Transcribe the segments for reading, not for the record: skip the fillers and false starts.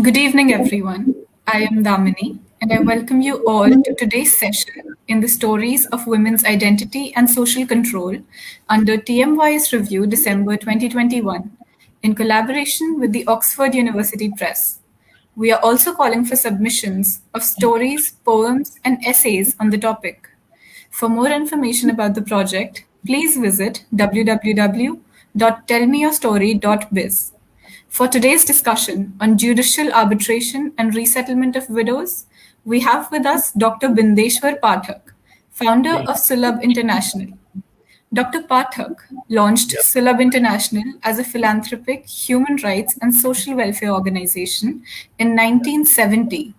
Good evening, everyone. I am Damini, and I welcome you all to today's session in the Stories of Women's Identity and Social Control under TMY's Review December 2021 in collaboration with the Oxford University Press. We are also calling for submissions of stories, poems, and essays on the topic. For more information about the project, please visit www.tellmeyourstory.biz. For today's discussion on judicial arbitration and resettlement of widows, we have with us Dr. Bindeshwar Pathak, founder of Sulabh International. Dr. Pathak launched Yep. Sulabh International as a philanthropic, human rights, and social welfare organization in 1970.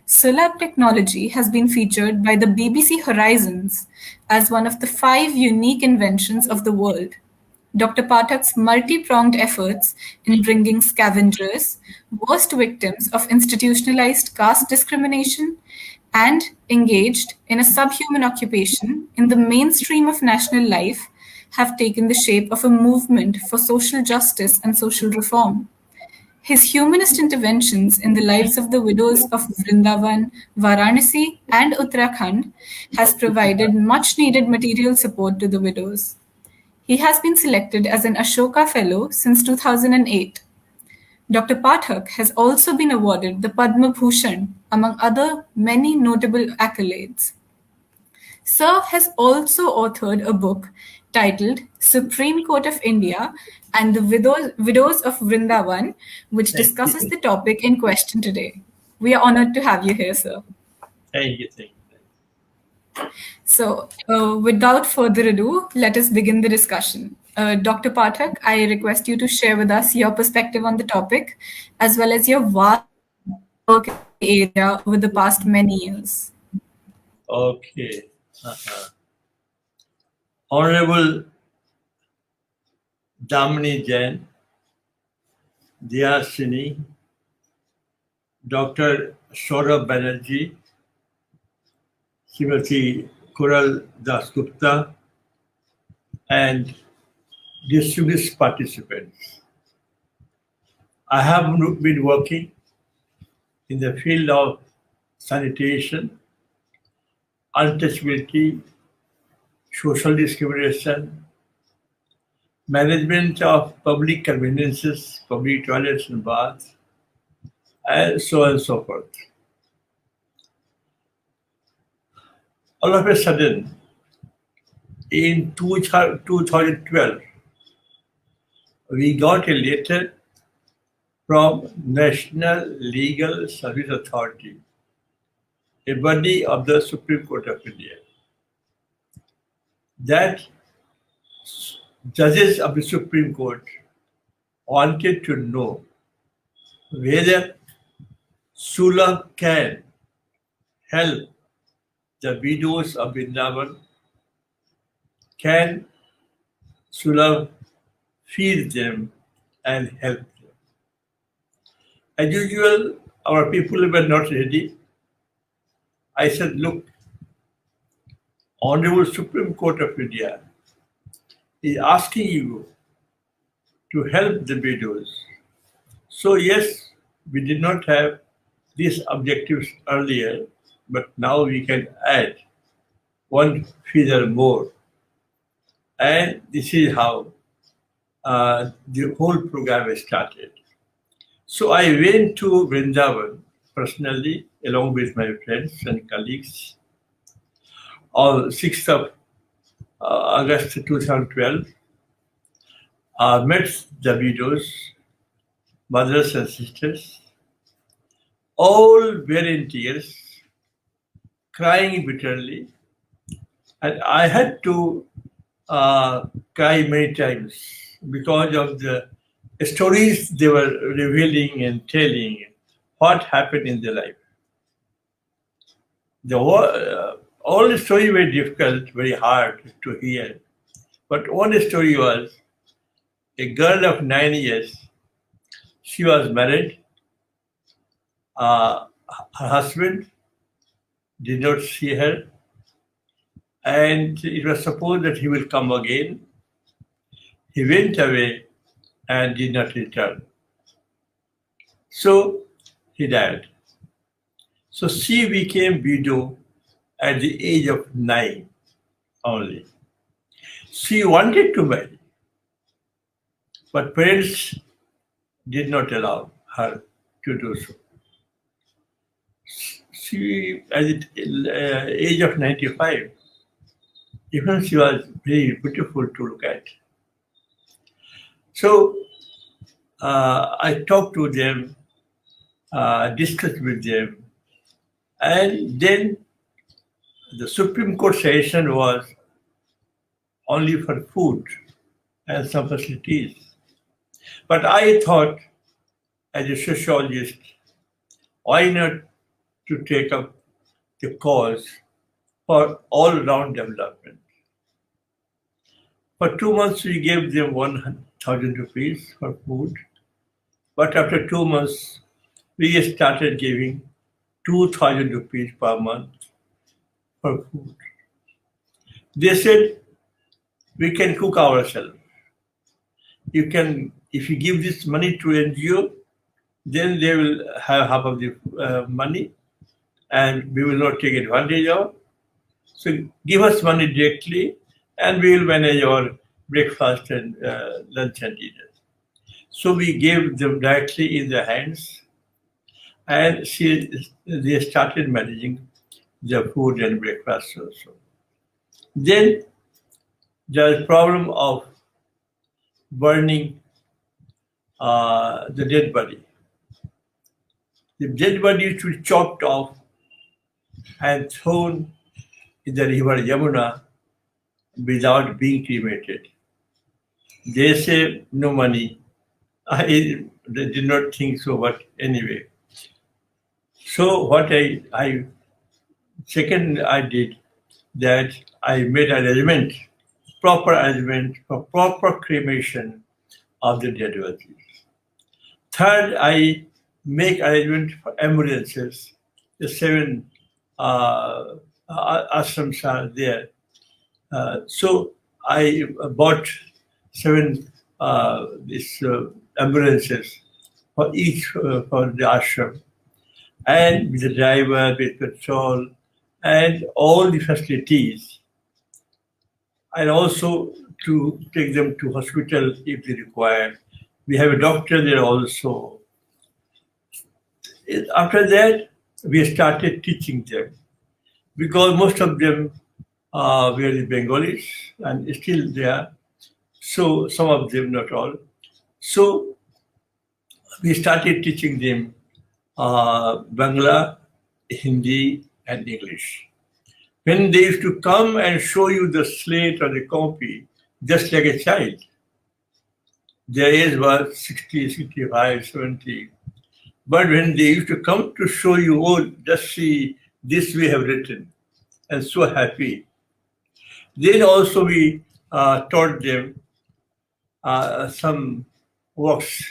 Sulabh technology has been featured by the BBC Horizons as one of the 5 unique inventions of the world. Dr. Pathak's multi-pronged efforts in bringing scavengers, worst victims of institutionalized caste discrimination, and engaged in a subhuman occupation in the mainstream of national life have taken the shape of a movement for social justice and social reform. His humanist interventions in the lives of the widows of Vrindavan, Varanasi, and Uttarakhand has provided much needed material support to the widows. He has been selected as an Ashoka Fellow since 2008. Dr. Pathak has also been awarded the Padma Bhushan, among other many notable accolades. Sir has also authored a book titled Supreme Court of India and the Widows of Vrindavan, which discusses the topic in question today. We are honored to have you here, sir. Thank you. So, without further ado, let us begin the discussion. Dr. Pathak, I request you to share with us your perspective on the topic, as well as your vast work in the area over the past many years. Okay. Honorable Damini Jain, Diyasini, Dr. Saurabh Banerjee, Srimati Kural Dasgupta, and distinguished participants. I have been working in the field of sanitation, untouchability, social discrimination, management of public conveniences, public toilets and baths, and so on and so forth. All of a sudden, in 2012, we got a letter from National Legal Service Authority, a body of the Supreme Court of India, that judges of the Supreme Court wanted to know whether Sulabh can help the widows of Vrindavan. Can Sulabh feed them and help them? As usual, our people were not ready. I said, look, Honorable Supreme Court of India is asking you to help the widows. So yes, we did not have these objectives earlier, but now we can add one feather more. And this is how the whole program started. So I went to Vrindavan personally, along with my friends and colleagues, on 6th of August 2012. Met the widows, mothers and sisters, all were in tears, crying bitterly, and I had to cry many times because of the stories they were revealing and telling what happened in their life. All the stories were difficult, very hard to hear. But one story was a girl of 9 years. She was married. Her husband did not see her, and it was supposed that he will come again. He went away and did not return. So he died. So she became widow at the age of 9 only. She wanted to marry, but parents did not allow her to do so. She, at the age of 95, even she was very beautiful to look at. So I talked to them, discussed with them, and then the Supreme Court session was only for food and some facilities. But I thought, as a sociologist, why not to take up the cause for all-round development? For 2 months, we gave them 1,000 rupees for food. But after 2 months, we started giving 2,000 rupees per month for food. They said, we can cook ourselves. You can, if you give this money to NGO, then they will have half of the money and we will not take advantage of. So give us money directly and we will manage our breakfast and lunch and dinner. So we gave them directly in their hands and they started managing the food and breakfast also. Then there is problem of burning the dead body. The dead body used to be chopped off and thrown in the river Yamuna without being cremated. They say no money. I did not think so, but anyway. So what I second I did that I made arrangement, proper arrangement for proper cremation of the dead bodies. Third, I make arrangement for ambulances. The 7 ashrams are there. So I bought 7 ambulances for each for the ashram, and with the driver, with petrol, and all the facilities, and also to take them to hospital if they require. We have a doctor there also. After that, we started teaching them because most of them were the Bengalis and still there. So some of them, not all. So we started teaching them Bangla, Hindi, and English. When they used to come and show you the slate or the copy, just like a child, their age was 60, 65, 70. But when they used to come to show you, oh, just see, this we have written, and so happy. Then also we taught them some works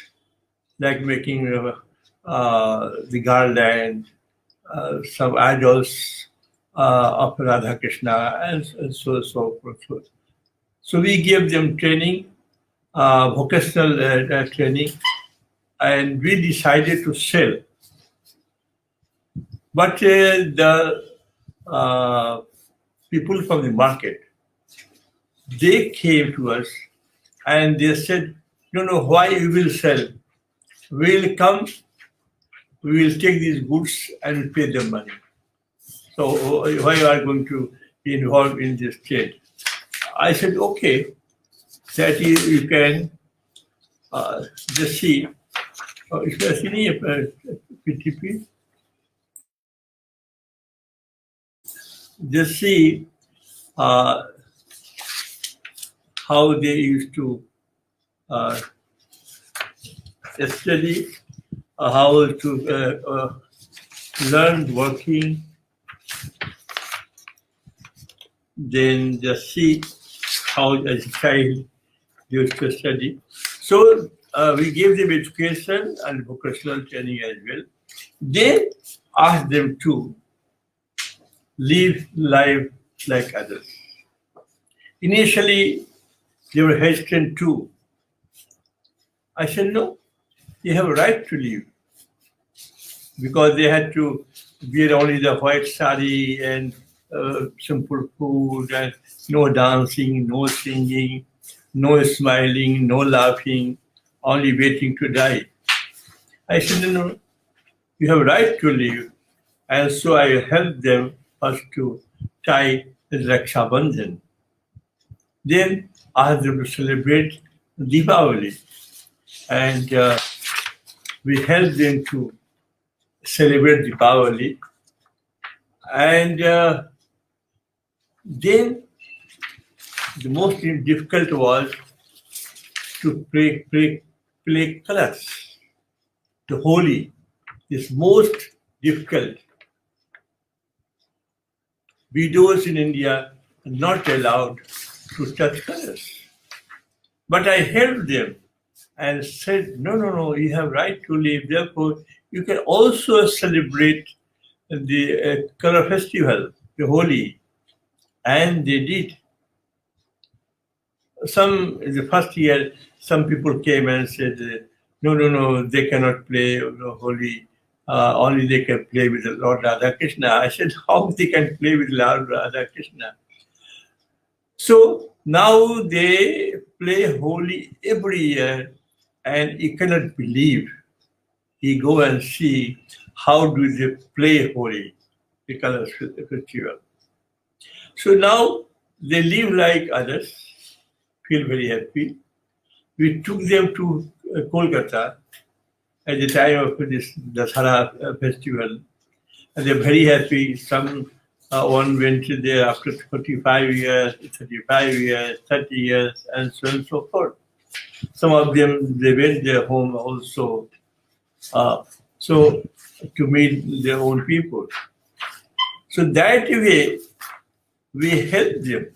like making the garland, some idols of Radha Krishna, and so forth. So we gave them training, vocational training, and we decided to sell. But the people from the market, they came to us and they said, no, why you will sell? We will come, we will take these goods and we'll pay them money. So why you are going to be involved in this trade? I said, okay, that you can just see. Is there any PTP? Just see how they used to study, how to learn working, then just see how as a child they used to study. So we gave them education and vocational training as well. Then asked them to live life like others. Initially, they were hesitant too. I said, no, you have a right to live. because they had to wear only the white sari and simple food and no dancing, no singing, no smiling, no laughing, only waiting to die. I said, no, no, you have right to live. And so I helped them first to tie the Raksha Bandhan. Then I had them to celebrate Deepavali. And we helped them to celebrate Deepavali. And then the most difficult was to play colors. The Holi is most difficult. Widows in India are not allowed to touch colors. But I helped them and said, no, no, no, you have right to live. Therefore, you can also celebrate the color festival, the Holi. And they did. The first year, some people came and said, no, no, no, they cannot play Holi. Only they can play with Lord Radha Krishna. I said, how they can play with Lord Radha Krishna? So now they play Holi every year, and you cannot believe. You go and see how do they play Holi, the colors festival. So now they live like others, feel very happy. We took them to Kolkata at the time of this Dasara festival, and they're very happy. Some one went there after 45 years, 35 years, 30 years, and so on and so forth. Some of them, they went their home also, so to meet their own people. So that way, we help them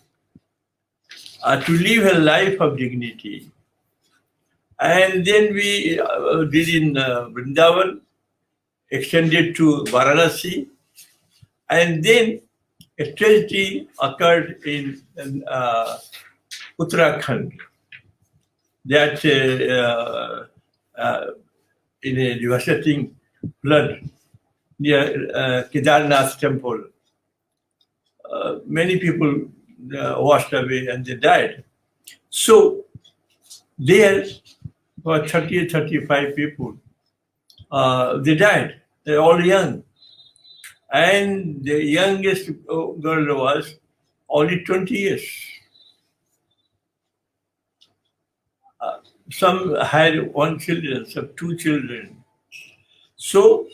to live a life of dignity. And then we did in Vrindavan, extended to Varanasi, and then a tragedy occurred in Uttarakhand that in a devastating flood near Kedarnath temple, many people washed away and they died. So there were 30, 35 people. They died. They're all young. And the youngest girl was only 20 years. Some had one children, some two children. So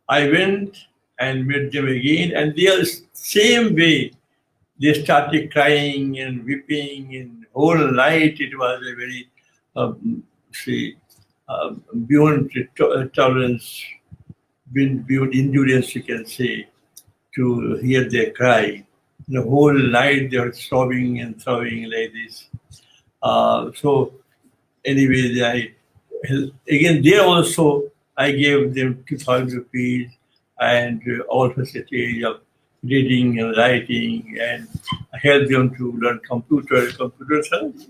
I went and met them again, and they are same way. They started crying and weeping, and whole night it was a very, beyond tolerance, beyond endurance, you can say, to hear their cry. The whole night they were sobbing and sobbing like this. So anyway, again there also I gave them 2,000 rupees and all facilities of reading and writing, and I helped them to learn computer science,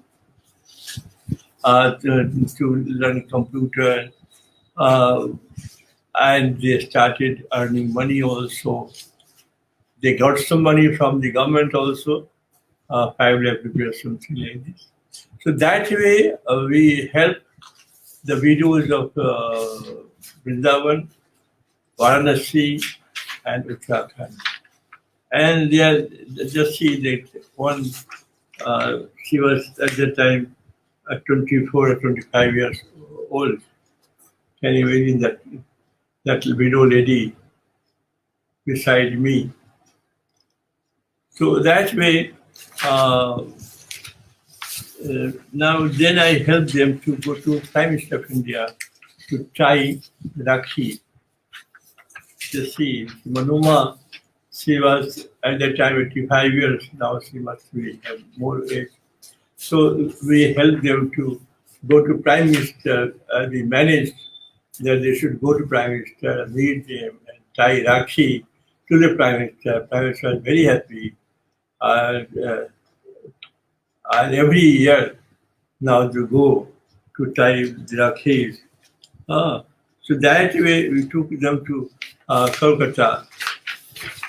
to learn computer, and they started earning money also. They got some money from the government also, 5 lakh rupees, something like this. So that way we help the widows of Vrindavan, Varanasi, and Uttarakhand. And they are, just see that one, she was at that time 24 or 25 years old. Can you imagine that widow lady beside me? So that way, now then I helped them to go to Prime Minister of India to tie Rakhi. You see, Manuma, she was at that time 85 years, now she must be have more age. So we helped them to go to Prime Minister, we managed that they should go to Prime Minister, meet them and tie Rakhi to the Prime Minister. Prime Minister was very happy. And every year now to go to tie the Rakhis. So that way we took them to Kolkata,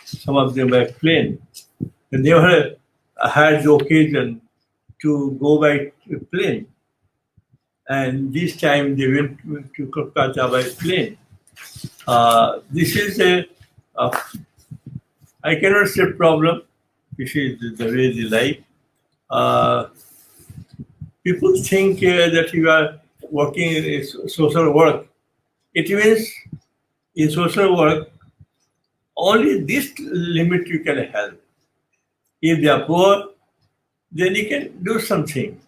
some of them by plane. They never had the occasion to go by plane. And this time they went to Kolkata by plane. This is a I cannot say problem. This is the way they like. Uh, People think that you are working in social work. It means in social work, only this limit you can help. If they are poor, then you can do something.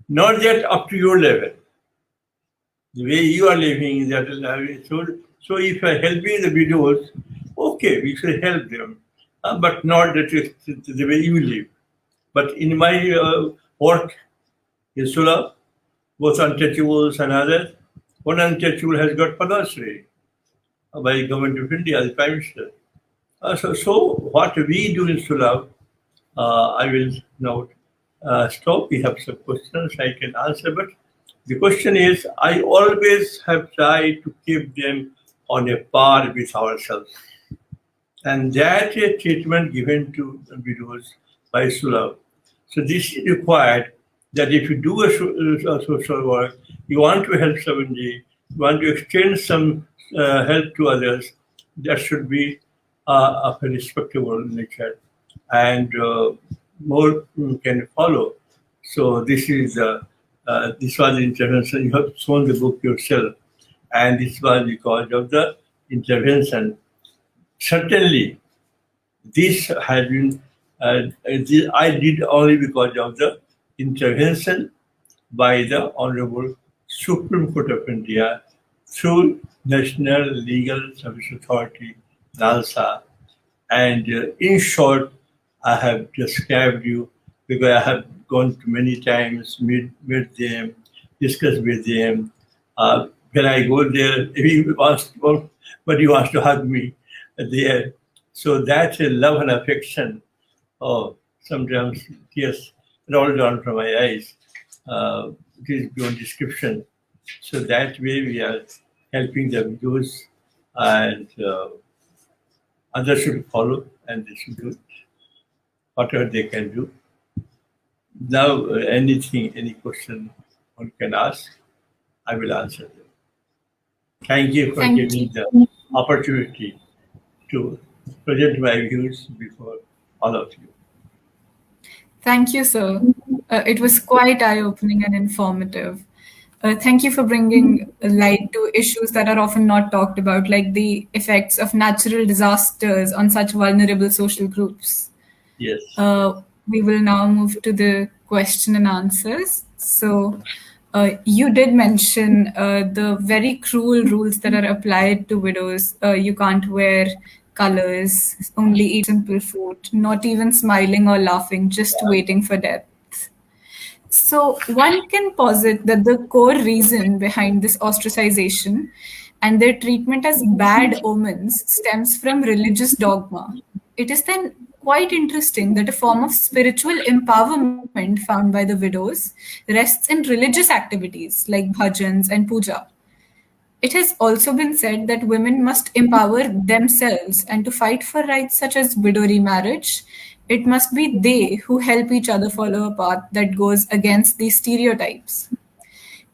Not that up to your level. The way you are living, that is so if you are helping the widows, okay, we should help them, but not that is the way you live. But in my work in Sula, both untouchables and others, one untouchable has got Padma Shri by Government of India, the Prime Minister. So what we do in Sula, I will now stop. We have some questions I can answer, but the question is, I always have tried to keep them on a par with ourselves. And that a treatment given to widows by Sulab. So this is required that if you do a social work, you want to help somebody, you want to extend some help to others, that should be of a respectable nature, and more can follow. So this was the intervention. You have shown the book yourself, and this was because of the intervention. Certainly, this has been, I did only because of the intervention by the Honorable Supreme Court of India through National Legal Service Authority, NALSA. And in short, I have described you because I have gone to many times, meet them, discuss with them. When I go there, he wants, but he wants to hug me there. So that's a love and affection. Oh, sometimes tears roll down from my eyes. It is beyond description. So that way we are helping them use, and others should follow, and they should do it, whatever they can do. Now, any question one can ask, I will answer them. Thank you for Thank giving you. the opportunity to present my views before all of you. Thank you, sir. It was quite eye-opening and informative. Thank you for bringing light to issues that are often not talked about, like the effects of natural disasters on such vulnerable social groups. Yes. We will now move to the question and answers. So, you did mention the very cruel rules that are applied to widows. You can't wear colors, only eat simple food, not even smiling or laughing, just waiting for death. So, one can posit that the core reason behind this ostracization and their treatment as bad omens stems from religious dogma. It is then quite interesting that a form of spiritual empowerment found by the widows rests in religious activities like bhajans and puja. It has also been said that women must empower themselves and to fight for rights such as widow remarriage, it must be they who help each other follow a path that goes against these stereotypes.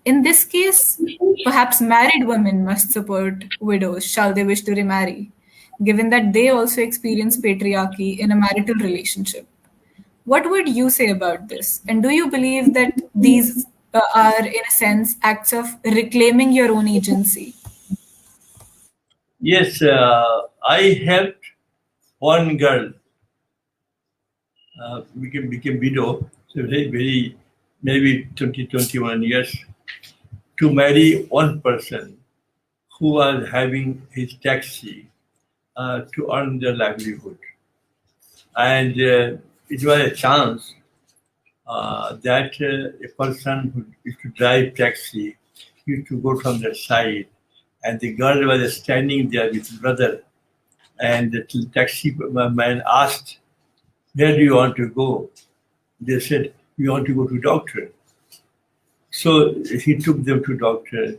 In this case, perhaps married women must support widows shall they wish to remarry, given that they also experience patriarchy in a marital relationship. What would you say about this? And do you believe that these are, in a sense, acts of reclaiming your own agency? Yes, I helped one girl became widow, so very maybe 20, 21 years, to marry one person who was having his taxi to earn their livelihood. And it was a chance that a person who used to drive taxi used to go from the side, and the girl was standing there with brother, and the taxi man asked, "Where do you want to go?" They said, "We want to go to doctor." So he took them to doctor,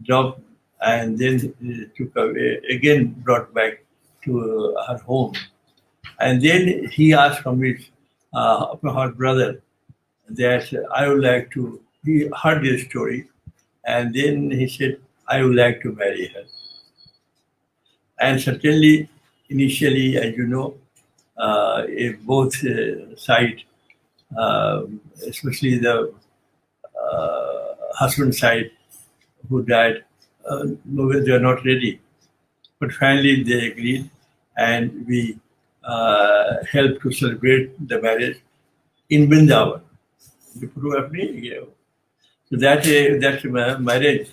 dropped and then took away, again brought back to her home. And then he asked from her brother that I would like to, he heard this story, and then he said, I would like to marry her. And certainly, initially, as you know, if both sides, especially the husband side who died, no, they are not ready. But finally, they agreed, and we helped to celebrate the marriage in Vrindavan. The photograph नहीं So that marriage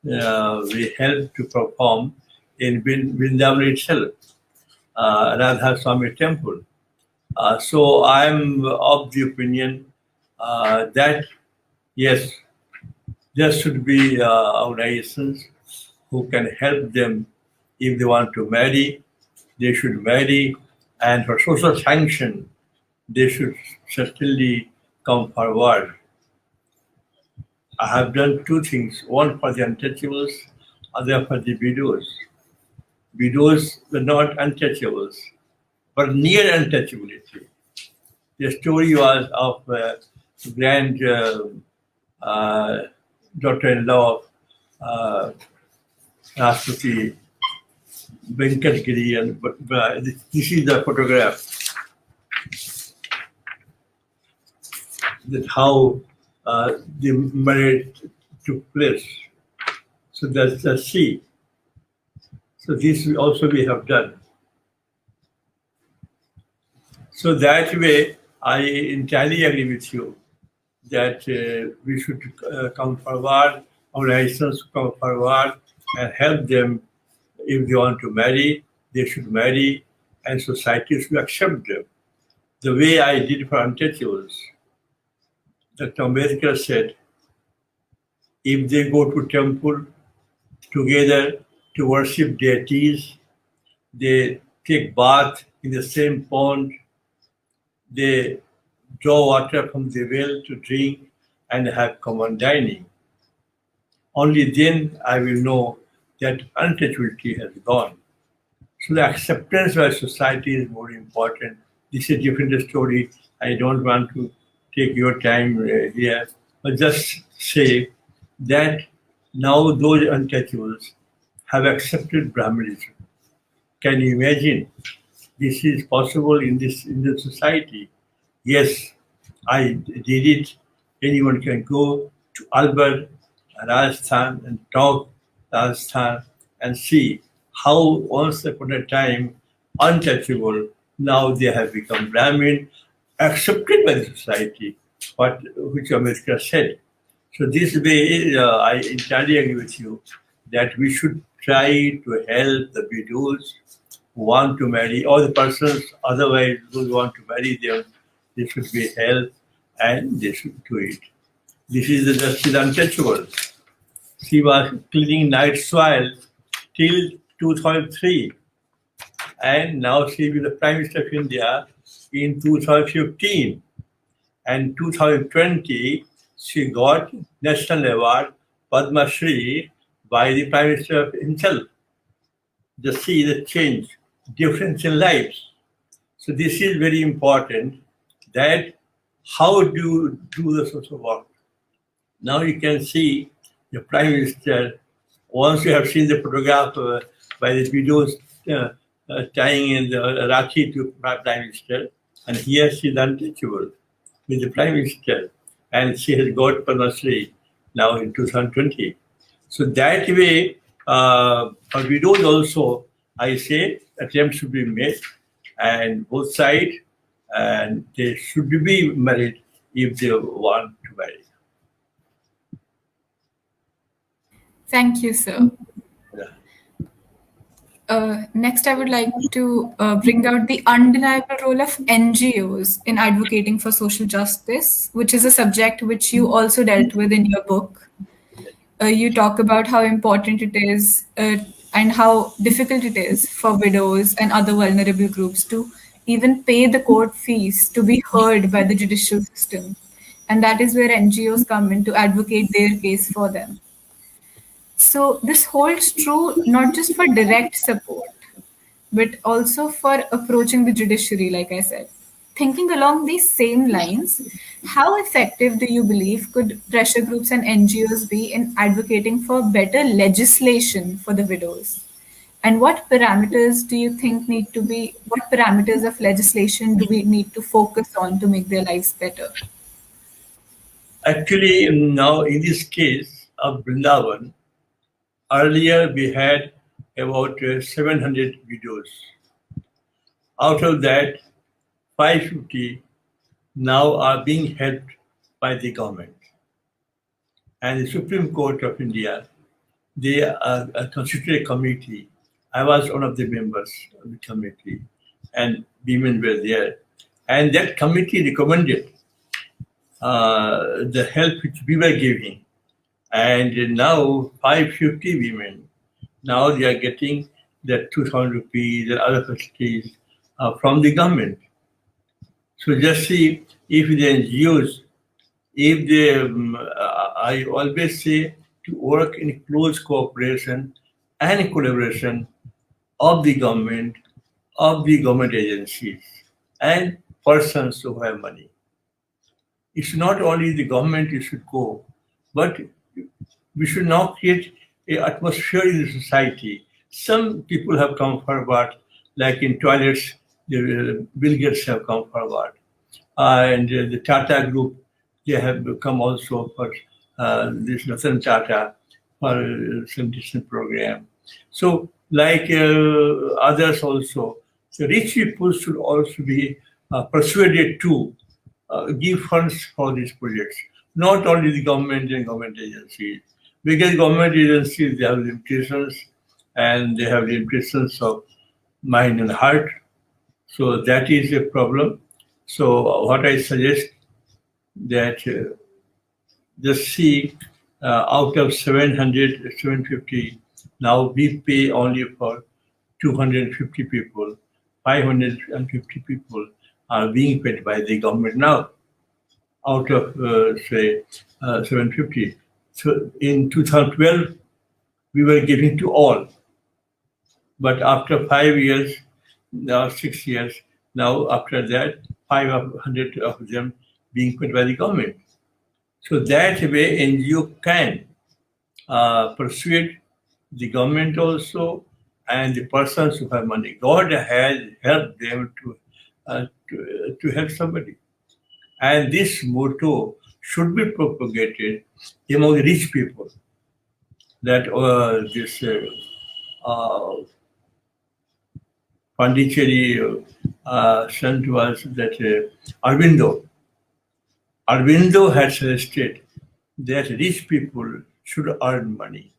we helped to perform in Vrindavan itself, Radha Swami temple. So I'm of the opinion that yes, there should be organizations who can help them if they want to marry. They should marry, and for social sanction, they should certainly come forward. I have done two things, one for the untouchables, other for the widows. Widows were not untouchables, but near untouchability. The story was of grand daughter-in-law of Rashtrapati Venkatgiri, and this is the photograph that how the marriage took place. So that's the sea. So this also we have done. So that way, I entirely agree with you that we should come forward, organizations come forward and help them. If they want to marry, they should marry, and society should accept them. The way I did for untouchables, Dr. Ambedkar said, if they go to temple together to worship deities, they take bath in the same pond, they draw water from the well to drink and have common dining. Only then I will know that untouchability has gone. So the acceptance by society is more important. This is a different story. I don't want to take your time here, but just say that now those untouchables have accepted Brahmanism. Can you imagine? This is possible in the society. Yes, I did it. Anyone can go to Albert, Rajasthan, and talk Rajasthan and see how once upon a time untouchable, now they have become Brahmin, accepted by the society, which Ambedkar said. So this way, I entirely agree with you that we should try to help the widows who want to marry, or the persons otherwise who want to marry them. They should be helped and they should do it. This is the justice untouchable. She was cleaning night soil till 2003, and now she will be the Prime Minister of India in 2015. And 2020, she got National Award Padma Shri by the Prime Minister himself. Just see the change, difference in lives. So this is very important that how do you do the social work? Now you can see the Prime Minister, once you have seen the photograph by the videos tying in the Rakhi to Prime Minister, and here she is untouchable with the Prime Minister, and she has got Padma Shri now in 2020. So that way, for widows also, I say attempts should be made, and both sides, and they should be married if they want to marry. Thank you, sir. Yeah. Next, I would like to bring out the undeniable role of NGOs in advocating for social justice, which is a subject which you also dealt with in your book. You talk about how important it is and how difficult it is for widows and other vulnerable groups to even pay the court fees to be heard by the judicial system. And that is where NGOs come in to advocate their case for them. So this holds true not just for direct support, but also for approaching the judiciary, like I said. Thinking along these same lines, how effective do you believe could pressure groups and NGOs be in advocating for better legislation for the widows? And what parameters do you think need to be, what parameters of legislation do we need to focus on to make their lives better? Actually, now in this case of Vrindavan, earlier we had about 700 widows. Out of that, 550 now are being helped by the government. And the Supreme Court of India, they constituted a committee. I was one of the members of the committee, and women were there. And that committee recommended the help which we were giving. And now 550 women, now they are getting the 2,000 rupees and other facilities from the government. So just see if the NGOs, if they, I always say to work in close cooperation and collaboration of the government agencies, and persons who have money. It's not only the government you should go, but we should now create an atmosphere in the society. Some people have come forward, like in toilets, the Bill Gates have come forward. And the Tata Group, they have come also for this Ratan Tata for some different program. So, like others also, the rich people should also be persuaded to give funds for these projects. Not only the government and government agencies, because government agencies they have limitations, and they have limitations of mind and heart. So that is a problem. So what I suggest that just see out of 700, 750, now we pay only for 250 people, 550 people are being paid by the government now out of say 750. So in 2012, we were giving to all, but after 5 years, now 6 years, now after that, 500 of them being paid by the government. So that way, NGO can persuade the government also and the persons who have money. God has helped them to help somebody. And this motto should be propagated among rich people. That this Pondicherry sant was that Arvindo. Arvindo had suggested that rich people should earn money.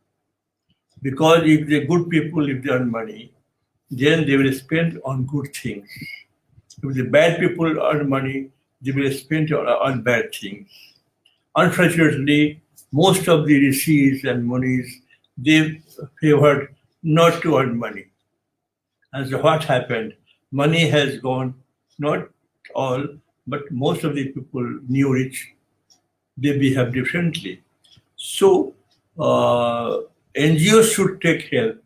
Because if the good people, if they earn money, then they will spend on good things. If the bad people earn money, they will spend on bad things. Unfortunately, most of the receipts and monies, they favored not to earn money. And so what happened? Money has gone, not all, but most of the people, new rich, they behave differently. So NGOs should take help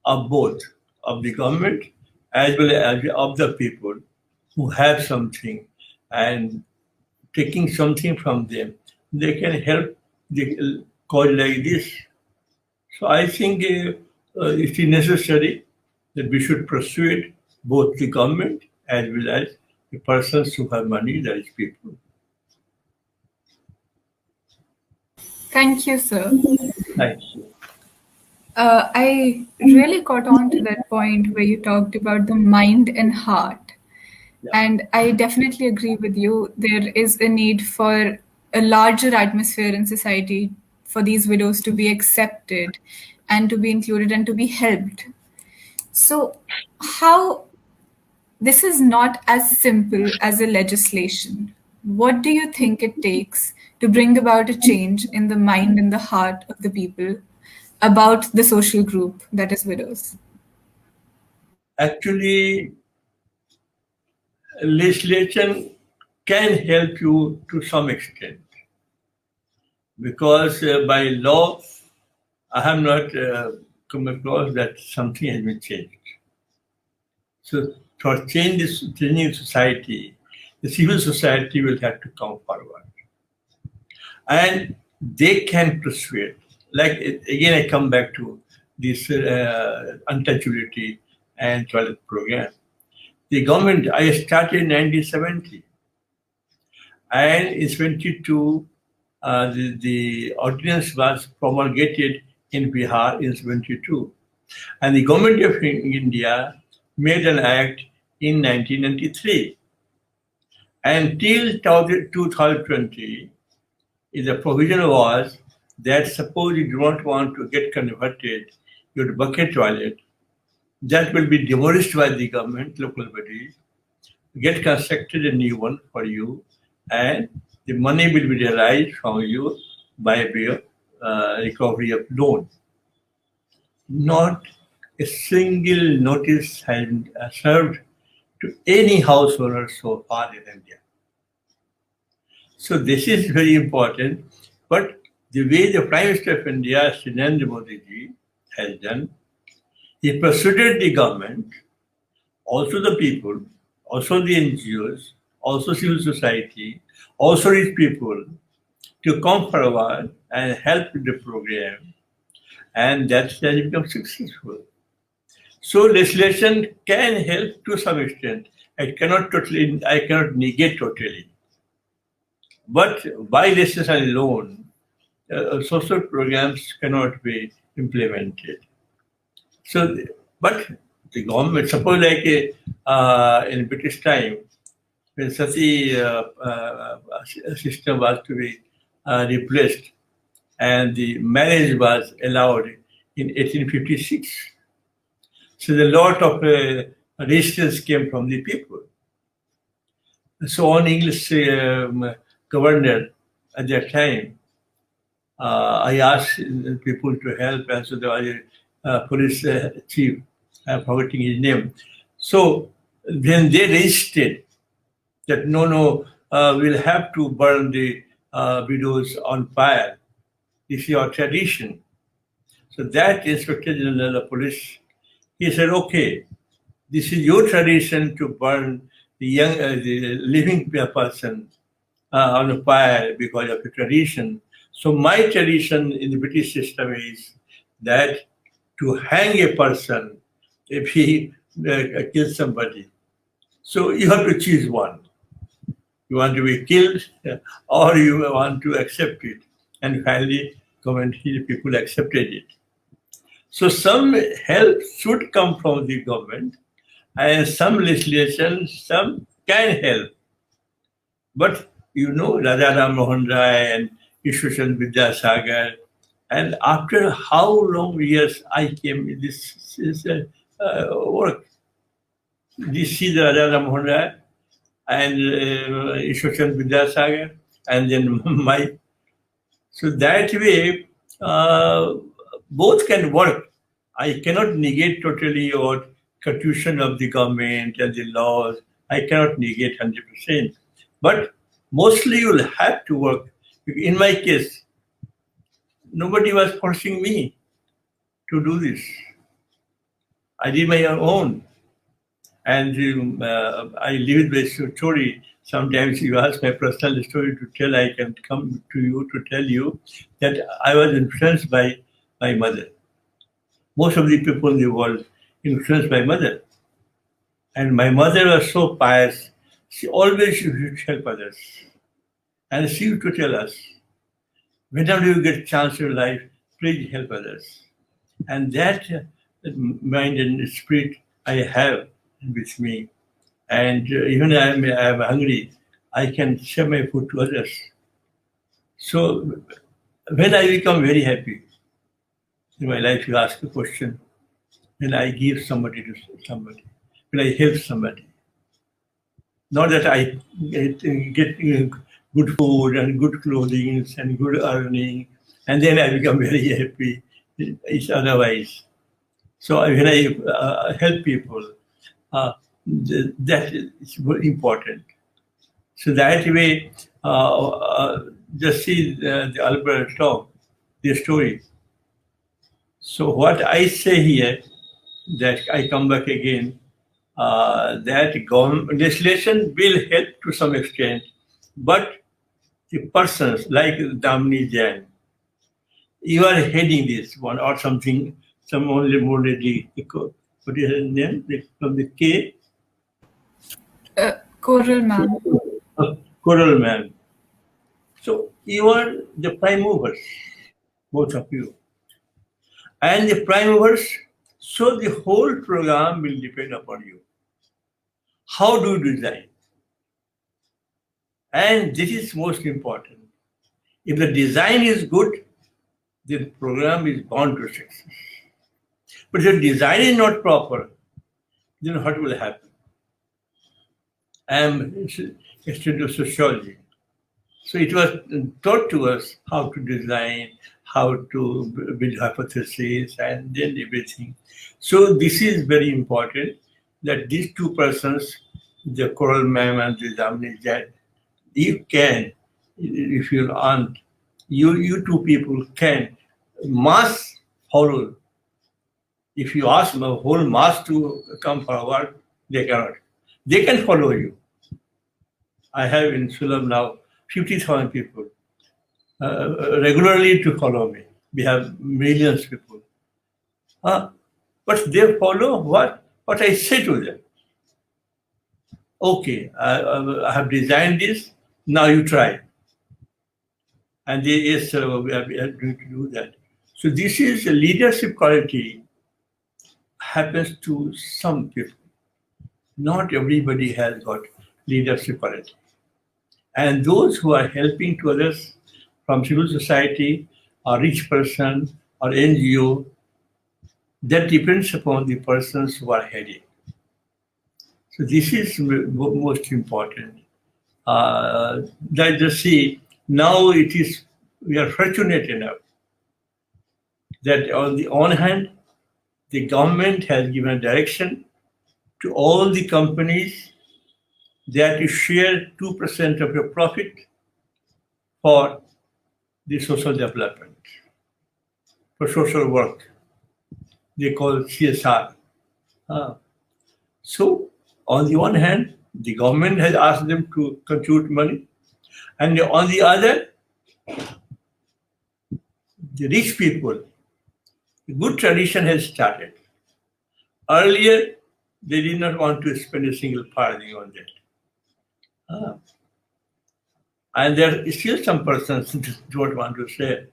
of both, of the government as well as of the people who have something, and taking something from them, they can help the cause like this. So I think it is necessary that we should persuade both the government as well as the persons who have money, that is people. Thank you, sir. Thank you. I really caught on to that point where you talked about the mind and heart. Yeah. And I definitely agree with you. There is a need for a larger atmosphere in society for these widows to be accepted and to be included and to be helped. So, how this is not as simple as a legislation. What do you think it takes to bring about a change in the mind and the heart of the people about the social group that is widows? Actually, legislation can help you to some extent, because by law, I have not come across that something has been changed. So for changing society, the civil society will have to come forward. And they can persuade. Like, again, I come back to this untouchability and toilet program. The government, I started in 1970, and in 22, the ordinance was promulgated in Bihar in 72. And the government of India made an act in 1993. Until 2020, the provision was that suppose you do not want to get converted your bucket toilet, that will be demolished by the government, local bodies, get constructed a new one for you, and the money will be realized from you by way of recovery of loan. Not a single notice has been served to any house owner so far in India. So this is very important. But the way the Prime Minister of India, Sri Narendra Modi ji, has done, he persuaded the government, also the people, also the NGOs, also civil society, also rich people, to come forward and help with the program, and that has become successful. So legislation can help to some extent. I cannot negate totally. But by legislation alone, social programs cannot be implemented. So, but the government, suppose like in British time, when Sati system was to be replaced, and the marriage was allowed in 1856. So a lot of resistance came from the people. So one English governor at that time, I asked people to help, and so there was a police chief, I'm forgetting his name. So when they resisted that no, we'll have to burn the widows on fire. This is our tradition. So that Inspector General of Police, he said, okay, this is your tradition to burn the living person on a fire because of the tradition. So my tradition in the British system is that to hang a person if he kills somebody. So you have to choose one. You want to be killed or you want to accept it. And finally, people accepted it. So some help should come from the government, and some legislation, some can help. But Raja Ram Mohan Rai and Ishwar Vidyasagar, and after how long years I came in this work. This is Raja Ram Mohan Rai and Ishwar Vidyasagar, and then my. So that way, both can work. I cannot negate totally your constitution of the government and the laws. I cannot negate 100%. But mostly you will have to work. In my case, nobody was forcing me to do this. I did my own. And I live with my story. Sometimes you ask my personal story to tell, I can come to you to tell you that I was influenced by my mother. Most of the people in the world influenced my mother. And my mother was so pious. She always used to help others. And she used to tell us, whenever you get a chance in life, please help others. And that mind and spirit I have with me. And even I'm hungry, I can share my food to others. So when I become very happy in my life, you ask a question, when I give somebody to somebody, when I help somebody. Not that I get good food and good clothing and good earning, and then I become very happy. It's otherwise. So when I help people, that is very important. So that way, just see the Albert talk, the story. So what I say here, that I come back again, that government legislation will help to some extent, but the persons like Damni Jain, you are heading this one or something, some only more the what is his name? From the K, Coral, ma'am. Coral Man. So you are the prime movers, both of you. And the prime movers, so the whole program will depend upon you. How do you design? And this is most important. If the design is good, the program is bound to success. But if the design is not proper, then what will happen? I am a student of sociology. So it was taught to us how to design, how to build hypotheses, and then everything. So this is very important that these two persons, the Coral Ma'am and the Damni Jad, you can, if you want, you two people can mass follow. If you ask the whole mass to come forward, they cannot. They can follow you. I have in Sulam now 50,000 people regularly to follow me. We have millions of people. But they follow what I say to them. Okay, I have designed this, now you try. And they, yes, sir, we are going to do that. So this is a leadership quality happens to some people. Not everybody has got leadership quality. And those who are helping to others from civil society or rich person or NGO, that depends upon the persons who are heading. So this is most important. That just see, now it is, we are fortunate enough that on the one hand, the government has given direction to all the companies that you share 2% of your profit for the social development, for social work. They call CSR. So, on the one hand, the government has asked them to contribute money, and on the other, the rich people, the good tradition has started. Earlier, they did not want to spend a single farthing on that. And there is still some persons who don't want to say.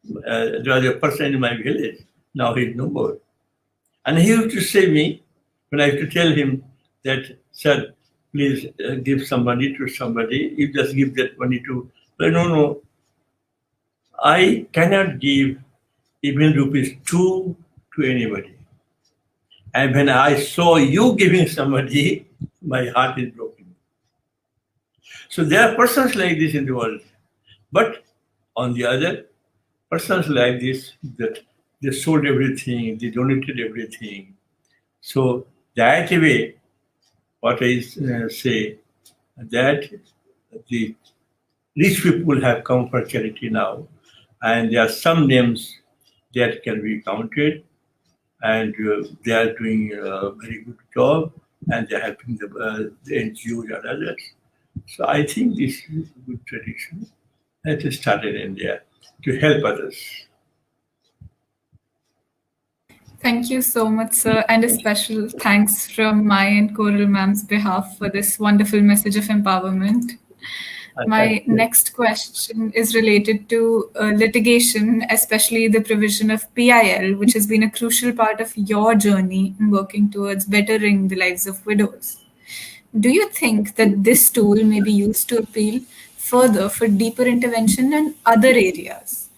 There was a person in my village, now he's no more. And he used to say me, when I used to tell him that, sir, please give some money to somebody, you just give that money to, but no, I cannot give even rupees 2 to anybody. And when I saw you giving somebody, my heart is broken. So there are persons like this in the world. But on the other, persons like this, that they sold everything, they donated everything. So that way, what I say, that the rich people have come for charity now, and there are some names that can be counted, and they are doing a very good job, and they're helping the NGOs and others. So I think this is a good tradition that is started in India to help others. Thank you so much, sir, and a special thanks from my and Coral Ma'am's behalf for this wonderful message of empowerment. Thank My you. next question is related to litigation, especially the provision of PIL, which has been a crucial part of your journey in working towards bettering the lives of widows. Do you think that this tool may be used to appeal further for deeper intervention in other areas?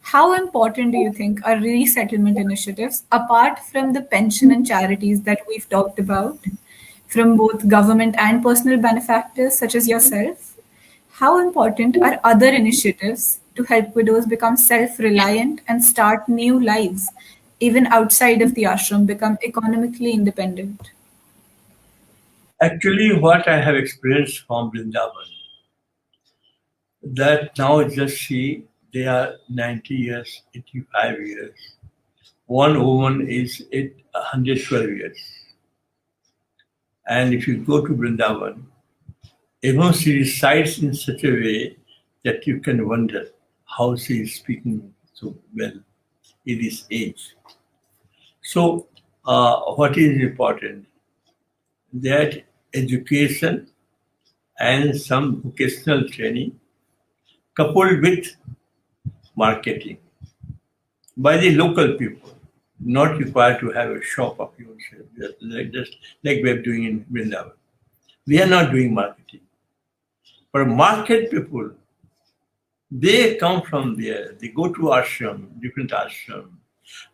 How important do you think are resettlement initiatives, apart from the pension and charities that we've talked about, from both government and personal benefactors such as yourself? How important are other initiatives to help widows become self reliant and start new lives, even outside of the ashram, become economically independent? Actually, what I have experienced from Vrindavan, that now just see they are 90 years, 85 years. one woman is 112 years. And if you go to Vrindavan, even she recites in such a way that you can wonder how she is speaking so well in this age. So, what is important? That education and some vocational training coupled with marketing by the local people, not required to have a shop of yourself, just like we are doing in Vrindavan. We are not doing marketing. But market people, they come from there, they go to ashram, different ashram,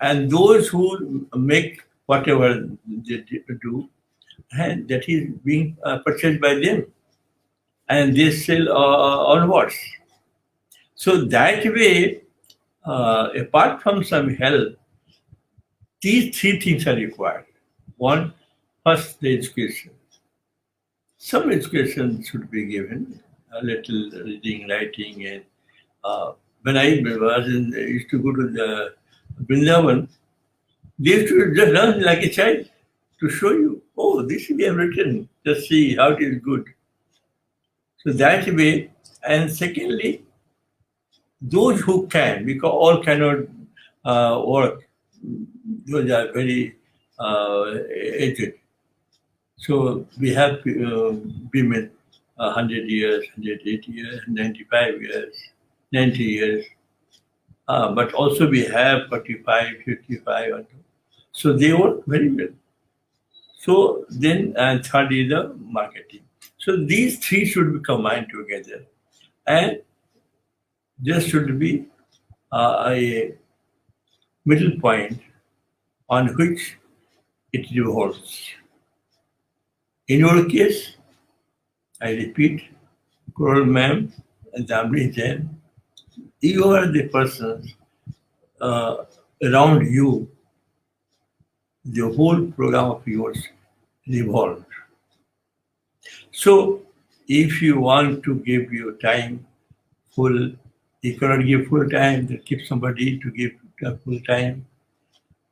and those who make whatever they do, and that is being purchased by them, and they sell onwards. So that way, apart from some help, these three things are required. One, first, the education. Some education should be given, a little reading, writing, and when I used to go to the Vrindavan, they used to just learn like a child to show you, oh, this we have written, just see how it is good. So that way, and secondly, those who can, because all cannot work, those are very aged. So we have women 100 years, 180 years, 95 years, 90 years. But also we have 45, 55. So they work very well. So then, and third is the marketing. So these three should be combined together. And there should be a middle point on which it revolves. In your case, I repeat, Coral Ma'am and Damri Jain, you are the persons around you, the whole program of yours revolved. So, if you want to give your time full, you cannot give full time, then keep somebody to give full time.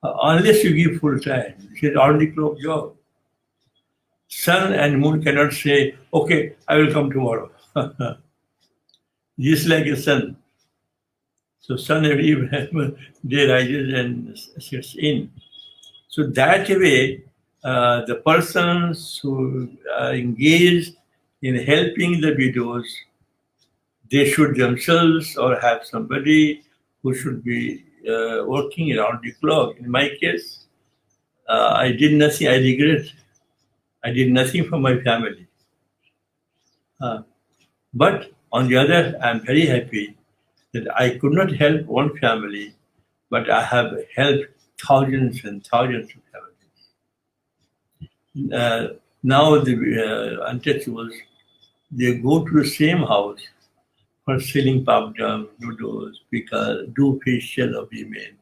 Unless you give full time, it's an already clock job. Sun and moon cannot say, okay, I will come tomorrow. Just like a sun. So sun every day rises and sets in. So that way, the persons who are engaged in helping the widows, they should themselves or have somebody who should be working around the clock. In my case, I did nothing. I regret. I did nothing for my family. But on the other, I'm very happy that I could not help one family, but I have helped thousands and thousands of families. Now the untouchables, they go to the same house for selling papdam, noodles, pickle, do facial of women.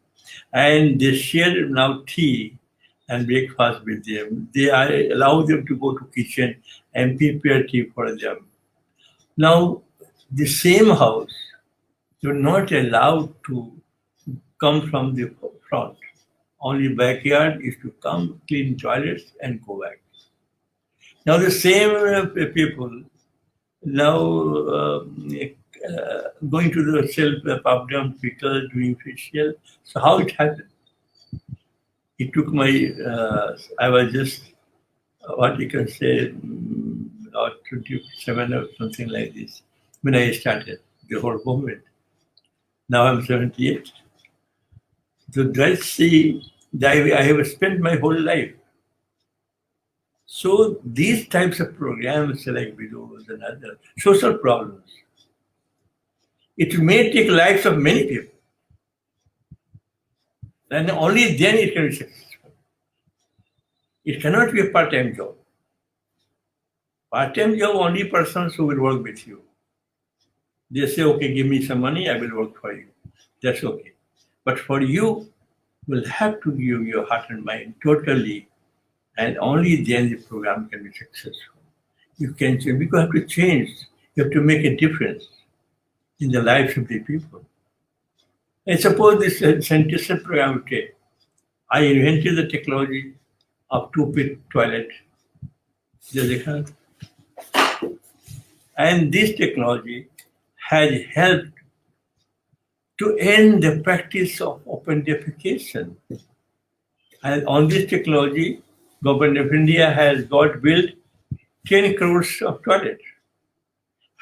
And they share now tea and breakfast with them. They allow them to go to kitchen and prepare tea for them. Now, the same house, you're not allowed to come from the front. Only backyard is to come, clean toilets, and go back. Now, the same people now going to the self papdam pickle, doing facial. So, how it happened? It took my, I was just, what you can say, 27 or something like this when I started the whole movement. Now I'm 78. So that's I have spent my whole life. So these types of programs like widows and other social problems, it may take lives of many people. And only then it can be successful. It cannot be a part-time job. Part-time job, only persons who will work with you. They say, okay, give me some money, I will work for you. That's okay. But for you, you will have to give your heart and mind totally, and only then the program can be successful. You can change, because you have to change. You have to make a difference in the lives of the people. And suppose this scientific program we take. I invented the technology of two-pit toilet. And this technology has helped to end the practice of open defecation. And on this technology, Government of India has got built 10 crores of toilets.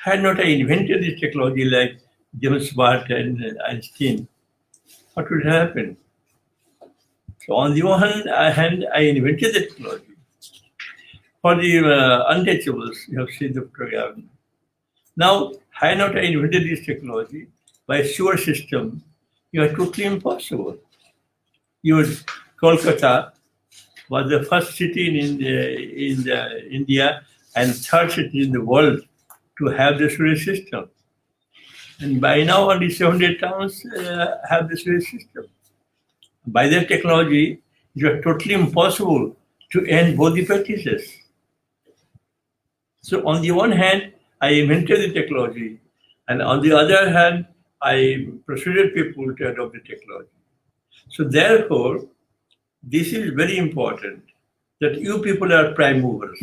Had not I invented this technology like James Watt and Einstein, what would happen? So on the one hand, I invented the technology. For the untouchables, you have seen the program. Now, had not I invented this technology by sewer system, you are totally impossible. Your Kolkata was the first city in India and third city in the world to have the sewage system. And by now, only 700 towns have the sewage system. By that technology, it was totally impossible to end both the practices. So, on the one hand, I invented the technology, and on the other hand, I persuaded people to adopt the technology. So, therefore, this is very important that you people are prime movers,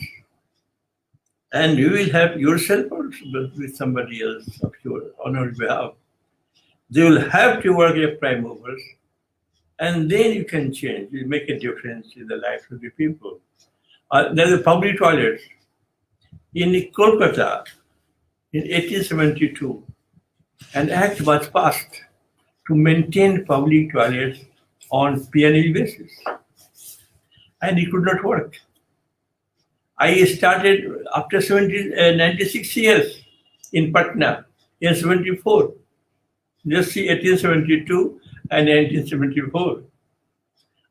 and you will have yourself or with somebody else of your on your behalf. They will have to work as prime movers, and then you can change. You make a difference in the life of the people. There's a public toilets in Kolkata in 1872. An act was passed to maintain public toilets on perennial basis, and it could not work. I started after 96 years in Patna in 74. Just see 1872 and 1974.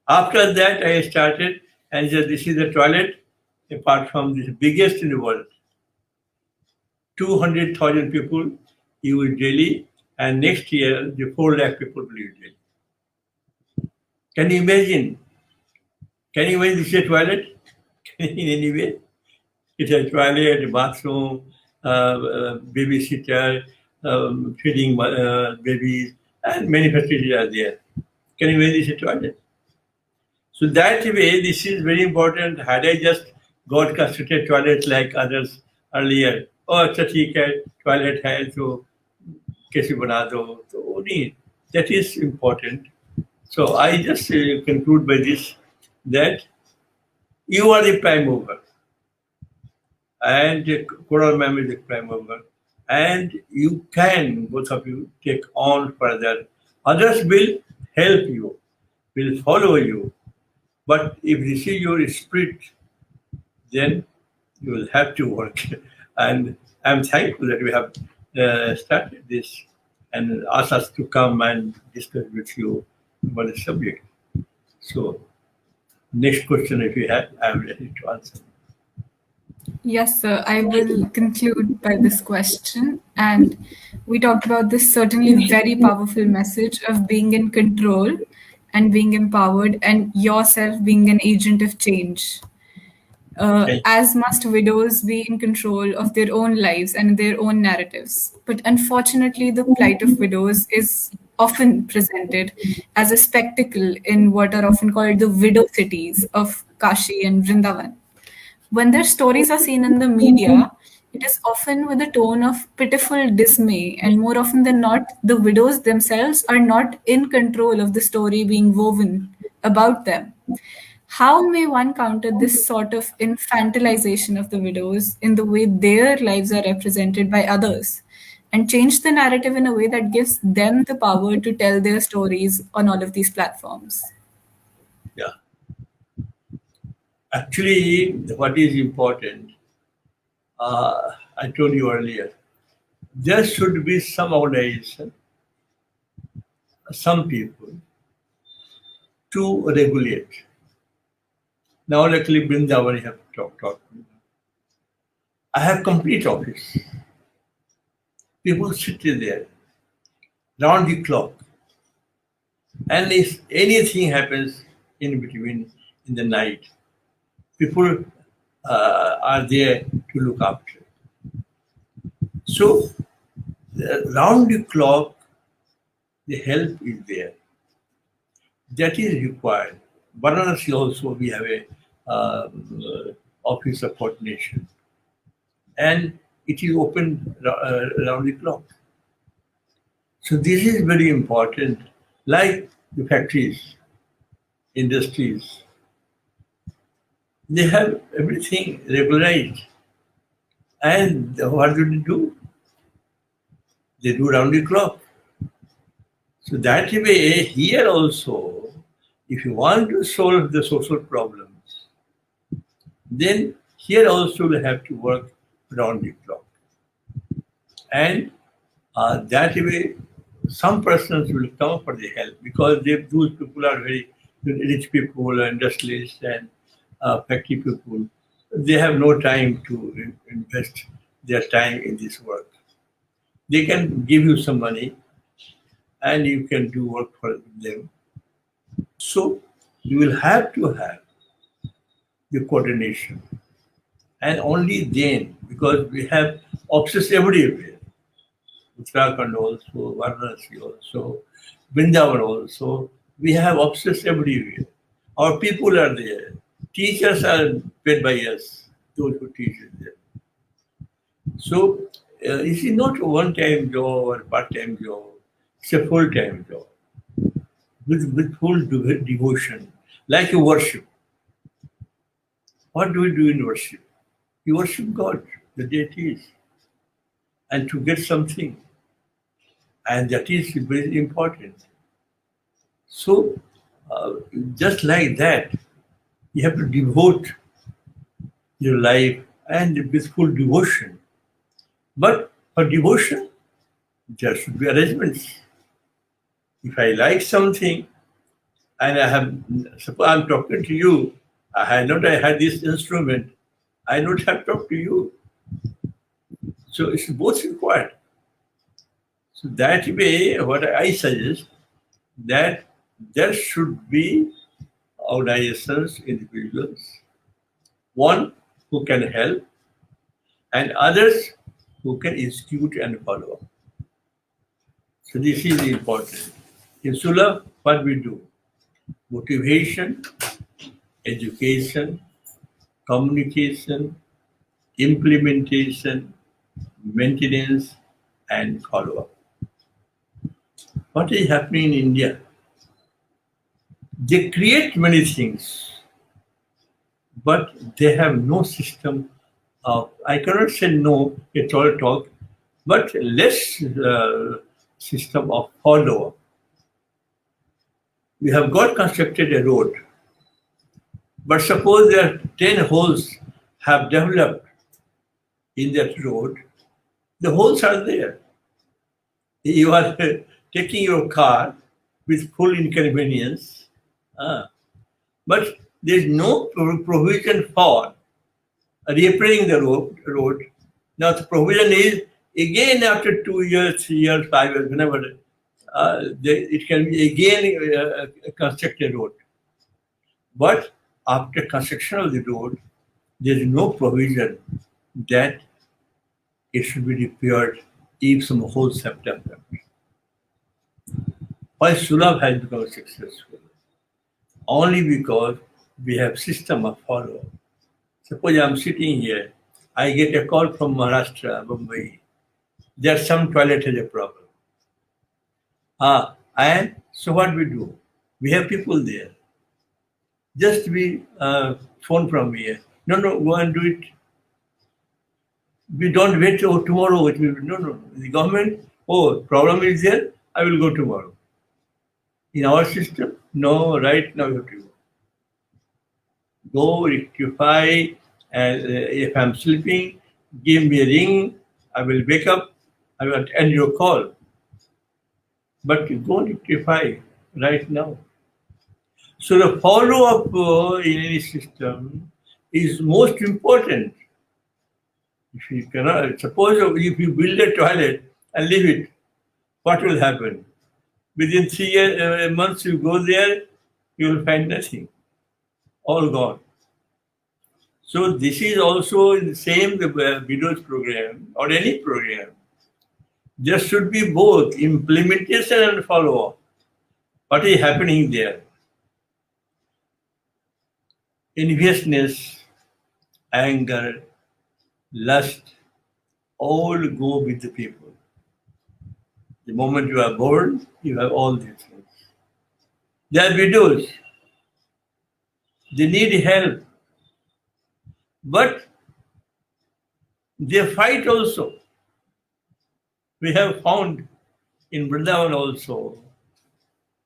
After that, I started and said, this is the toilet, apart from this biggest in the world. 200,000 people use daily, and next year, the 4 lakh people will use daily. Can you imagine? Can you imagine this is a toilet? In any way? It's a toilet, a bathroom, babysitter, feeding babies, and many facilities are there. Can you imagine this is a toilet? So that way, this is very important. Had I just got constructed toilets like others earlier, oh, अच्छा ठीक है, toilet है तो कैसे बना दो, तो वो नहीं. That is important. So I just conclude by this that you are the prime mover, and Coral Ma'am is the prime mover, and you can both of you take on further. Others will help you, will follow you, but if this is your spirit, then you will have to work. And I'm thankful that we have started this and asked us to come and discuss with you about the subject. So, next question, if you have, I'm ready to answer. Yes, sir. I will conclude by this question. And we talked about this certainly very powerful message of being in control and being empowered and yourself being an agent of change. As must widows be in control of their own lives and their own narratives. But unfortunately, the plight of widows is often presented as a spectacle in what are often called the widow cities of Kashi and Vrindavan. When their stories are seen in the media, it is often with a tone of pitiful dismay, and more often than not, the widows themselves are not in control of the story being woven about them. How may one counter this sort of infantilization of the widows in the way their lives are represented by others and change the narrative in a way that gives them the power to tell their stories on all of these platforms? Yeah. Actually, what is important, I told you earlier, there should be some organization, some people to regulate. Now, luckily, Brindavan have talked. I have complete office. People sit there round the clock. And if anything happens in between in the night, people are there to look after. So, round the clock, the help is there. That is required. Varanasi also we have a office of coordination, and it is open around the clock. So this is very important. Like the factories, industries, they have everything regularized. And what do they do? They do round the clock. So that way, here also, if you want to solve the social problems, then here also we have to work round the clock. And that way, some persons will come for the help because those people are very rich people, industrialists, and factory people. They have no time to invest their time in this work. They can give you some money and you can do work for them. So you will have to have the coordination. And only then, because we have offices everywhere, Uttarakhand also, Varanasi also, Vrindavan also, we have offices everywhere. Our people are there. Teachers are paid by us, those who teach them. So it is not a one-time job or part-time job. It's a full-time job with full devotion, like you worship. What do we do in worship? You worship God, the deities, and to get something, and that is very important. So, just like that, you have to devote your life and with full devotion. But for devotion, there should be arrangements. If I like something and suppose I'm talking to you, I had this instrument, I don't have to talk to you. So it's both required. So that way, what I suggest that there should be organizations, individuals, one who can help and others who can execute and follow up. So this is important. In Sula, what we do? Motivation, education, communication, implementation, maintenance, and follow-up. What is happening in India? They create many things, but they have no system of, I cannot say no, it's all talk, but less system of follow-up. We have got constructed a road, but suppose there are 10 holes have developed in that road, the holes are there. You are taking your car with full inconvenience, but there is no provision for repairing the road. Now the provision is again after 2 years, 3 years, 5 years, whenever it can be again constructed road. But after construction of the road, there is no provision that it should be repaired if some holes have developed. Why Sulabh has become successful? Only because we have system of follow. Suppose I'm sitting here, I get a call from Maharashtra, Mumbai. There's some toilet has a problem. And so what we do? We have people there. Just we phone from here. No, go and do it. We don't wait till tomorrow. No. The government, problem is there, I will go tomorrow. In our system, no, right now you have to go rectify, and if I'm sleeping, give me a ring, I will wake up, I will end your call. But you go rectify right now. So the follow-up in any system is most important. If you cannot, suppose if you build a toilet and leave it, what will happen? Within 3 months you go there, you will find nothing. All gone. So this is also the same the videos program or any program. There should be both implementation and follow-up. What is happening there? enviousness, anger, lust, all go with the people. The moment you are born, you have all these things. They are widows. They need help. But they fight also. We have found in Vrindavan also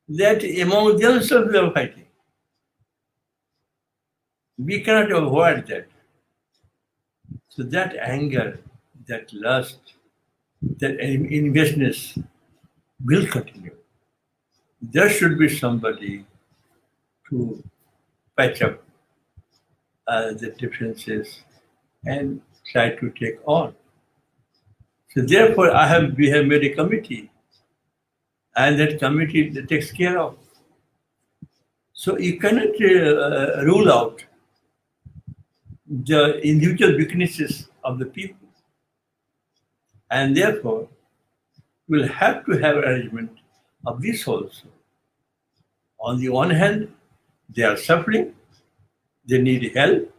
that among themselves they are fighting. We cannot avoid that. So that anger, that lust, that investness will continue. There should be somebody to patch up the differences and try to take on. So therefore, we have made a committee, and that committee that takes care of. So you cannot rule out the individual weaknesses of the people, and therefore we'll have to have arrangement of this also. On the one hand, they are suffering, they need help,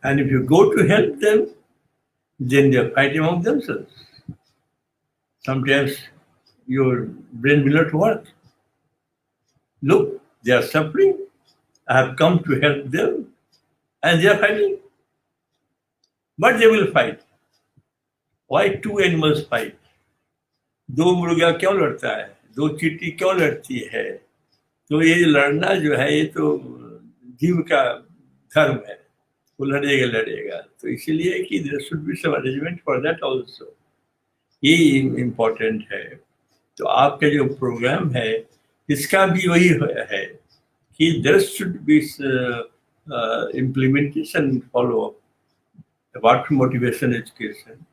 and if you go to help them, then they are fighting among themselves. Sometimes your brain will not work. Look, they are suffering. I have come to help them, and they are fighting. But they will fight. Why two animals fight? दो मुर्गा क्यों लड़ता है? दो चींटी क्यों लड़ती है? तो ये लड़ना जो है ये तो जीव का धर्म है. वो लड़ेगा लड़ेगा. तो इसीलिए कि there should be some arrangement for that also. ये इम्पोर्टेंट है. तो आपका जो प्रोग्राम है इसका भी वही है कि there should be implementation follow up. Apart from motivation education,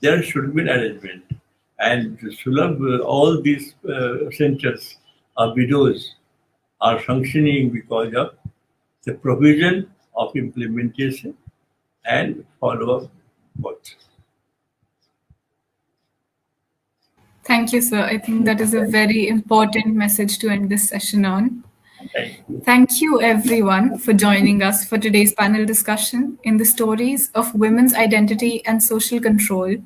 there should be an arrangement. And Sulabh, all these centers of widows are functioning because of the provision of implementation and follow-up both. Thank you, sir. I think that is a very important message to end this session on. Thank you, everyone, for joining us for today's panel discussion in the stories of women's identity and social control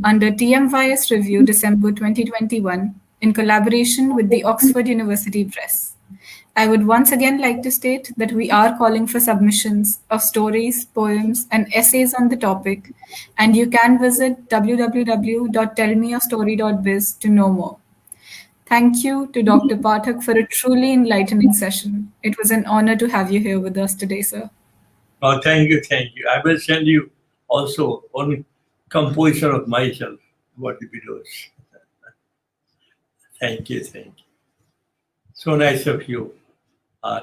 under TMYS Review December 2021 in collaboration with the Oxford University Press. I would once again like to state that we are calling for submissions of stories, poems, and essays on the topic, and you can visit www.tellmeastory.biz to know more. Thank you to Dr. Pathak for a truly enlightening session. It was an honor to have you here with us today, sir. Oh, thank you, thank you. I will send you also on composition of myself, what the widows. Thank you, thank you. So nice of you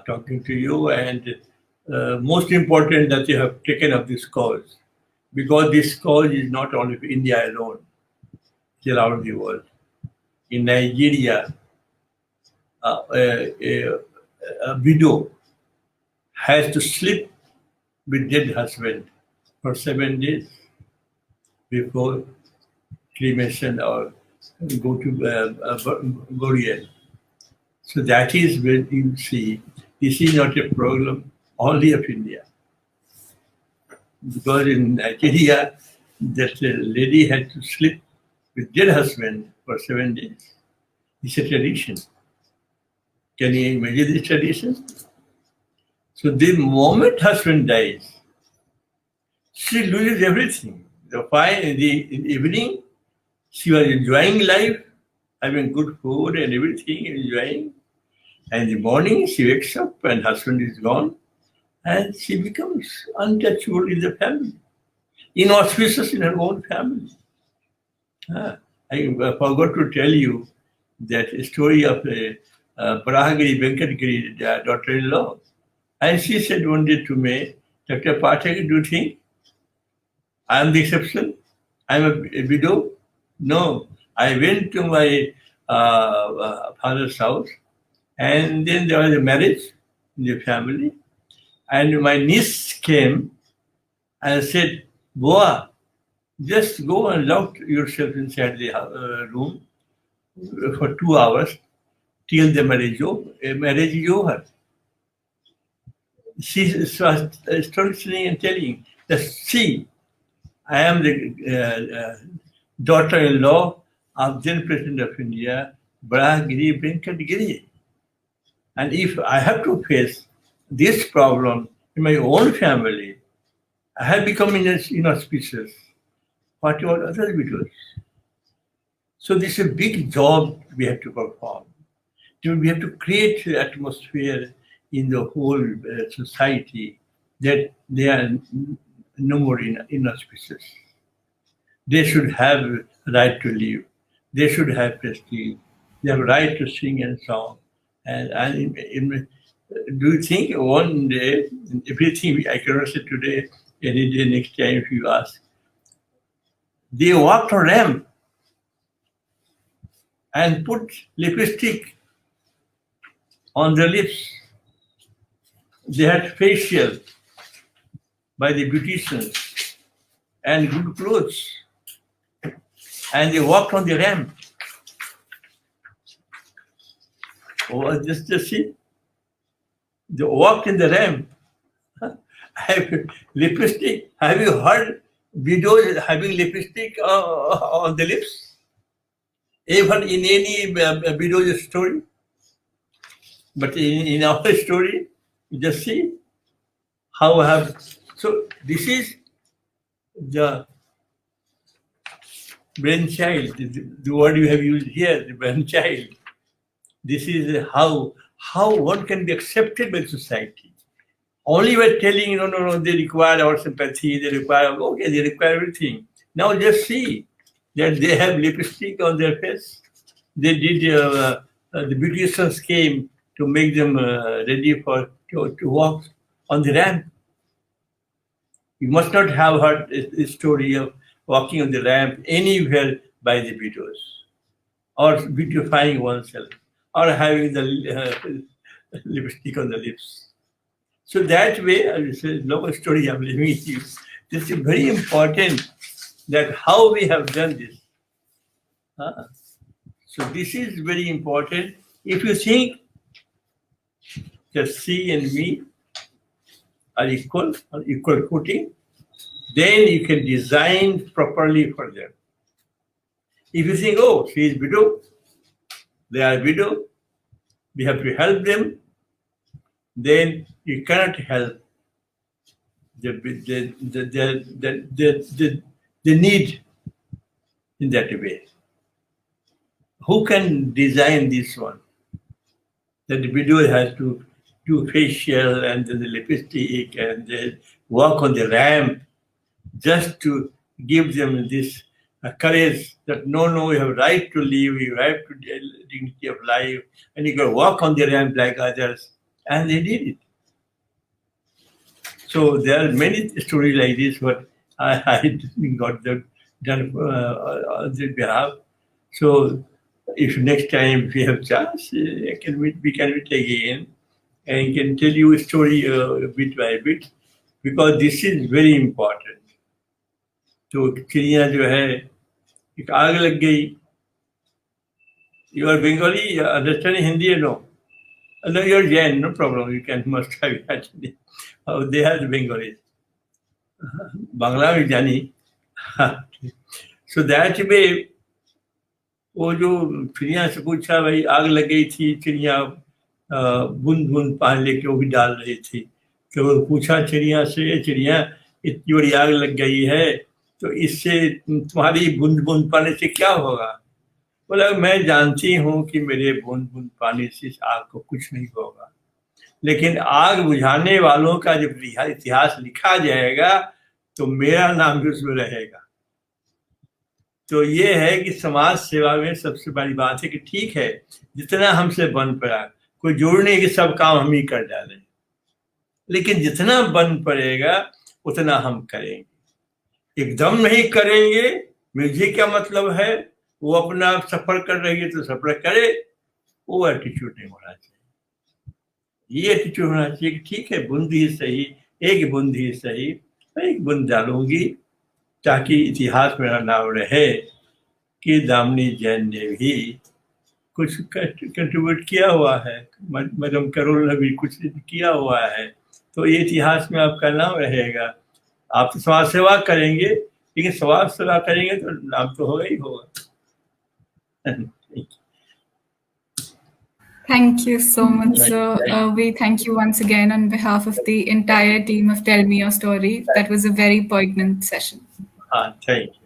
talking to you, and most important that you have taken up this cause, because this cause is not only for India alone, it's around the world. In Nigeria, a widow has to sleep with dead husband for 7 days before cremation or go to burial. So that is when you see this is not a problem only of India. Because in Nigeria, that lady had to sleep with dead husband for 7 days. It's a tradition. Can you imagine this tradition? So the moment husband dies, she loses everything. In the evening, she was enjoying life, having good food and everything, enjoying. And in the morning, she wakes up and husband is gone, and she becomes untouchable in the family, inauspicious in her own family. I forgot to tell you that story of Brahagiri Venkatgiri, daughter-in-law. And she said one day to me, Dr. Pathak, do you think I am the exception? I am a widow? No. I went to my father's house, and then there was a marriage in the family, and my niece came and said, Boa, just go and lock yourself inside the room for 2 hours till the marriage is over. She started sitting and telling that, see, I am the daughter-in-law of then President of India, Baragiri Venkatgiri. And if I have to face this problem in my own family, I have become inauspicious. What about other widows? So this is a big job we have to perform. We have to create an atmosphere in the whole society that they are no more inauspicious. They should have right to live. They should have prestige. They have right to sing and song. Do you think one day, everything I cannot say today, any day next time if you ask, they walked on ramp and put lipstick on their lips. They had facial by the beauticians and good clothes. And they walked on the ramp. Oh, just see. They walked in the ramp. Lipstick. Have you heard widows having lipstick on the lips? Even in any widow's story? But in our story, you just see how I have. So this is the brainchild, the word you have used here, the brainchild. This is how one can be accepted by society. Only by telling, no, they require our sympathy, they require everything. Now just see that they have lipstick on their face. They did, the beauticians came to make them ready to walk on the ramp. You must not have heard a story of walking on the ramp anywhere by the widows, or beautifying oneself, or having the lipstick on the lips. So that way, I will say, long story I'm leaving it to you. This is very important that how we have done this. So this is very important. If you think that C and me are equal, on equal footing, then you can design properly for them. If you think, oh, she is widow, they are widow, we have to help them, then you cannot help the need in that way. Who can design this one? That the widow has to do facial and then the lipstick and then walk on the ramp just to give them this courage that no, you have right to live, you have to dignity of life, and you can walk on the ramp like others. And they did it. So there are many stories like this, but I got them done on their behalf. So if next time we have chance, we can meet again and can tell you a story bit by bit, because this is very important. तो चिड़िया जो है एक आग लग गई. You are Bengali, understand Hindi, no? No, you're Jain, no problem. You can must have actually. They are the Bengalis. Bangla में जानी. So that way, वो जो चिड़िया से पूछा, भाई आग लग गई थी, चिड़िया बूंद बूंद पानी लेके वो भी डाल रही थी. तो वो पूछा चिड़िया से, चिड़िया इतनी बड़ी आग लग गई है, तो इससे तुम्हारी बूंद बूंद पानी से क्या होगा? बोला, मैं जानती हूँ कि मेरे बूंद बूंद पानी से इस आग को कुछ नहीं होगा, लेकिन आग बुझाने वालों का जब इतिहास लिखा जाएगा तो मेरा नाम भी उसमें रहेगा. तो ये है कि समाज सेवा में सबसे बड़ी बात है कि ठीक है, जितना हमसे बन पड़ा, कोई जोड़ नहीं कि सब काम हम ही कर डालें, लेकिन जितना बन पड़ेगा उतना हम करेंगे. एकदम नहीं करेंगे, मुझे क्या मतलब है, वो अपना सफर कर रही है तो सफर करे, वो एटीट्यूड नहीं होना चाहिए. ये एटीट्यूड होना चाहिए कि ठीक है, बूंद ही सही, एक बूंद ही सही, मैं एक बूंद डालूंगी ताकि इतिहास में नाम रहे कि दामिनी जैन ने भी कुछ कंट्रीब्यूट किया हुआ है, मैडम करोल ने भी कुछ किया हुआ है, तो ये इतिहास में आपका नाम रहेगा। आप तो समाज सेवा करेंगे, लेकिन समाज सेवा करेंगे तो नाम तो होगा ही होगा। Thank you so much, sir. We thank you once again on behalf of the entire team of Tell Me Your Story. That was a very poignant session. हाँ, थैंक यू।